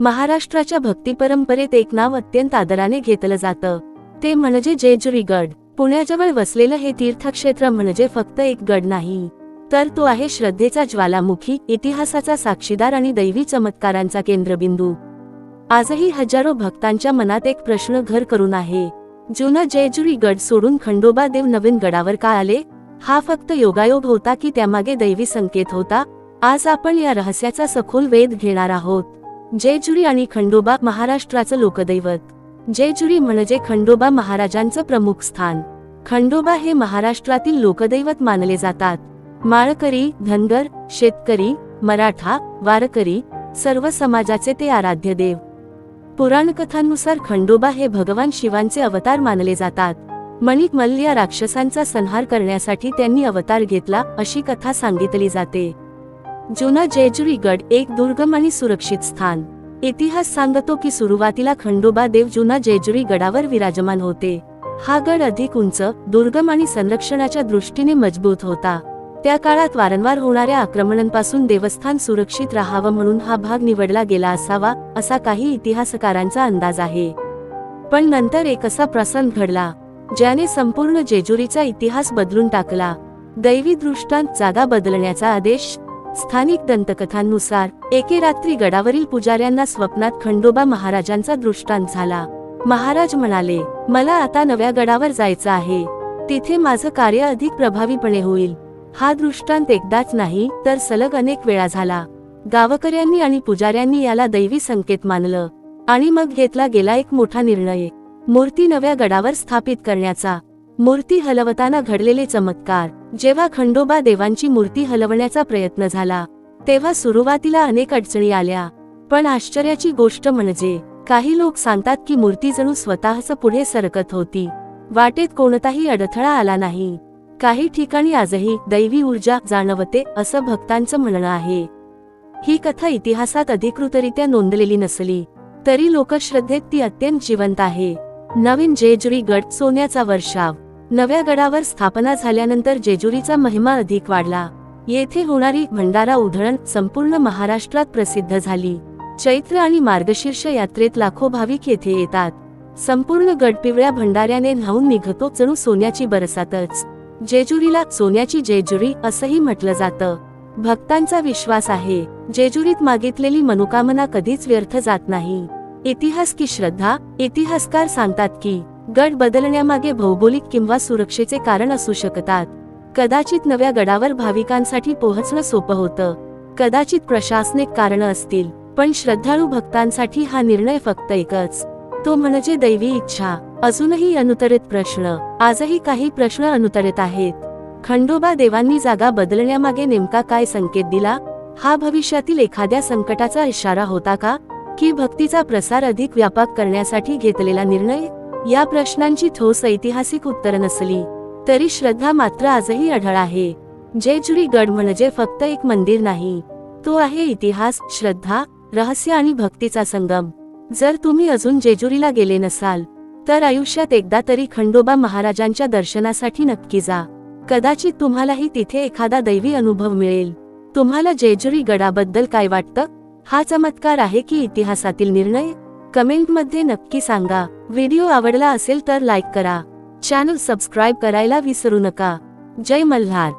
महाराष्ट्राच्या भक्ती परंपरेत एक नाव अत्यंत आदराने घेतलं जातं, ते म्हणजे जेजुरी गड. पुण्याजवळ वसलेलं हे तीर्थक्षेत्र म्हणजे फक्त एक गड नाही, तर तो आहे श्रद्धेचा ज्वालामुखी, इतिहासाचा साक्षीदार आणि दैवी चमत्कारांचा केंद्रबिंदू. आजही हजारो भक्तांच्या मनात एक प्रश्न घर करून आहे, जुना जेजुरी गड सोडून खंडोबा देव नवीन गडावर का आले? हा फक्त योगायोग होता की त्यामागे दैवी संकेत होता? आज आपण या रहस्याचा सखोल वेध घेणार आहोत. जेजुरी आणि खंडोबा, महाराष्ट्राचं लोकदैवत. जेजुरी म्हणजे खंडोबा महाराजांचं प्रमुख स्थान. खंडोबा हे महाराष्ट्रातील लोकदैवत मानले जातात. माळकरी, धनगर, शेतकरी, मराठा, वारकरी सर्व समाजाचे ते आराध्य देव. पुराणकथांनुसार खंडोबा हे भगवान शिवांचे अवतार मानले जातात. मणिकमल्ल या राक्षसांचा संहार करण्यासाठी त्यांनी अवतार घेतला, अशी कथा सांगितली जाते. जुना जेजुरी गड एक दुर्गम आणि सुरक्षित स्थान. इतिहास सांगतो की सुरुवातीला खंडोबा देव जुना जेजुरी गडावर विराजमान होते. हा गड अधिक उंच, दुर्गम आणि संरक्षणाच्या दृष्टीने मजबूत होता. त्या काळात वारंवार होणाऱ्या आक्रमणांपासून देवस्थान सुरक्षित राहावं म्हणून हा भाग निवडला गेला असावा, असा काही इतिहासकारांचा अंदाज आहे. पण नंतर एक असा प्रसंग घडला ज्याने संपूर्ण जेजुरीचा इतिहास बदलून टाकला. दैवी दृष्टांत, जागा बदलण्याचा आदेश. स्थानिक दंतकथांनुसार एके रात्री गडावरील पुजाऱ्यांना स्वप्नात खंडोबा महाराजांचा दृष्टांत झाला. महाराज म्हणाले, मला आता नव्या गडावर जायचं आहे, तिथे माझं कार्य अधिक प्रभावीपणे होईल. हा दृष्टांत एकदाच नाही तर सलग अनेक वेळा झाला. गावकऱ्यांनी आणि पुजाऱ्यांनी याला दैवी संकेत मानलं आणि मग घेतला गेला एक मोठा निर्णय, मूर्ती नव्या गडावर स्थापित करण्याचा. मूर्ती हलवताना घडलेले चमत्कार. जेव्हा खंडोबा देवांची मूर्ती हलवण्याचा प्रयत्न झाला तेव्हा सुरुवातीला अनेक अडचणी आल्या, पण आश्चर्याची गोष्ट म्हणजे काही लोक सांगतात की मूर्ती जणू स्वतःच पुढे सरकत होती. वाटेत कोणताही अडथळा आला नाही. काही ठिकाणी आजही दैवी ऊर्जा जाणवते असं भक्तांचं म्हणणं आहे. ही कथा इतिहासात अधिकृतरित्या नोंदलेली नसली तरी लोकश्रद्धेत ती अत्यंत जिवंत आहे. नवीन जेजुरी गड, सोन्याचा वर्षाव. नव्या गडावर स्थापना झाल्यानंतर जेजुरीचा महिमा अधिक वाढला. येथे होणारी भंडारा उधळण संपूर्ण महाराष्ट्रात प्रसिद्ध झाली. चैत्र आणि मार्गशीर्ष यात्रेत लाखो भाविक येथे येतात. संपूर्ण गड पिवळ्या भंडाऱ्याने न्हाऊन निघतो, जणू सोन्याची बरसातच. जेजुरीला सोन्याची जेजुरी असंही म्हटलं जातं. भक्तांचा विश्वास आहे, जेजुरीत मागितलेली मनोकामना कधीच व्यर्थ जात नाही. इतिहास की श्रद्धा. इतिहासकार सांगतात की गड बदलण्यामागे भौगोलिक किंवा सुरक्षेचे कारण असू शकतात. कदाचित नव्या गडावर भाविकांसाठी पोहोचणं सोपं होतं, कदाचित प्रशासनिक कारणं असतील, पण श्रद्धाळू भक्तांसाठी हा निर्णय फक्त एकच, तो म्हणजे दैवी इच्छा. अजूनही अनुत्तरित प्रश्न. आजही काही प्रश्न अनुत्तरित आहेत. खंडोबा देवांनी जागा बदलण्यामागे नेमका काय संकेत दिला? हा भविष्यातील एखाद्या संकटाचा इशारा होता का, की भक्तीचा प्रसार अधिक व्यापक करण्यासाठी घेतलेला निर्णय? या प्रश्नांची ठोस ऐतिहासिक उत्तरं नसली तरी श्रद्धा मात्र आजही अढळ आहे. जेजुरी गड म्हणजे फक्त एक मंदिर नाही, तो आहे इतिहास, श्रद्धा, रहस्य आणि भक्तीचा संगम. जर तुम्ही अजून जेजुरीला गेले नसाल तर आयुष्यात एकदा तरी खंडोबा महाराजांच्या दर्शनासाठी नक्की जा. कदाचित तुम्हालाही तिथे एखादा दैवी अनुभव मिळेल. तुम्हाला जेजुरी गडाबद्दल काय वाटतं? हा चमत्कार आहे की इतिहासातील निर्णय? कमेंटमध्ये नक्की सांगा. व्हिडिओ आवडला असेल तर लाईक करा, चॅनल सबस्क्राईब करायला विसरू नका. जय मल्हार.